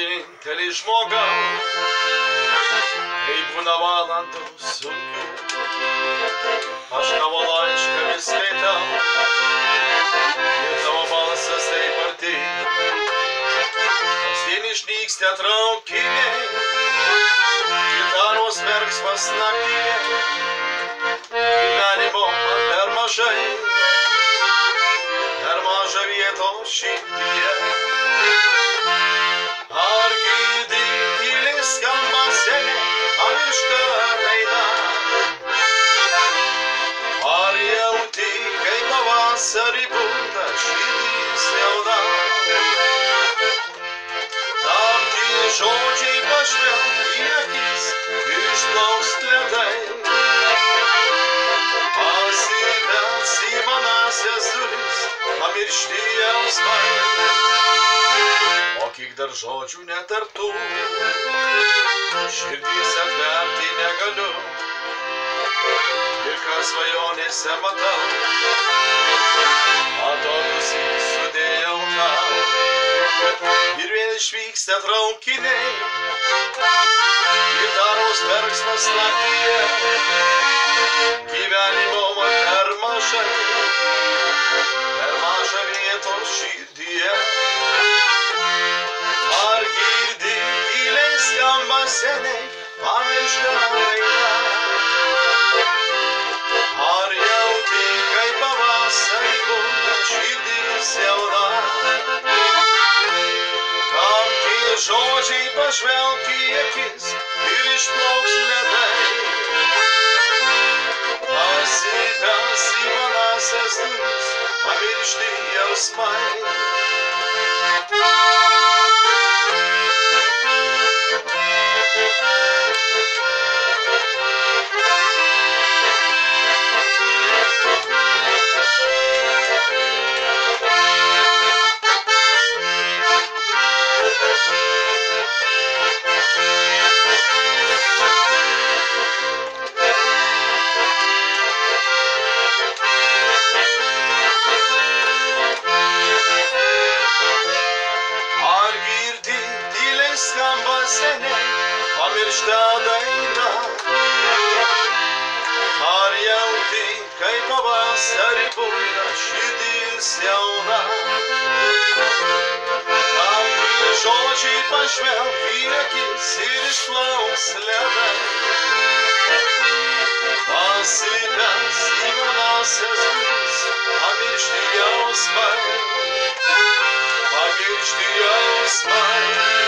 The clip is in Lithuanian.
vienintelį žmogau, kai būna valandų sunkių, aš tavo laišką vis skaitau, ir tavo balsas taip arti, kasdien išnyksta traukiniai, gitaros verksmas naktyje, gyvenimo man per mažai, per maža vietos širdyje. Ar girdi tyliai skamba seniai pamiršta daina? Ar jauti, kai pavasarį bunda širdis jauna? Tam tie žodžiai pažvelk į akis, išplauks ledai, pasibels į manąsias duris, pamiršti jausmai. O kiek dar žodžių netartų, širdys atverti negaliu, ir ką svajonėse matau, atodusį sudėjau tau. Ir vėl išvyksta traukiniai, gitaros verksmas naktyje, gyvenimo man per mažai, per maža vietos širdyje. Ar girdi tyliai skamba seniai pamiršta daina? Ar jauti, kai pavasarį bunda širdis jauna? Kam tie žodžiai pažvelk į akis ir išplauks ledai, pasibels į manąsias duris, pamiršti jausmai. Skamba seniai pamiršta daina. Ar jauti, kai pavasarį bunda širdis jauna? Tam tie žodžiai pažvelk į akis ir išplauks ledai, pasibels į manąsias duris, pamiršti jausmai, pamiršti jausmai.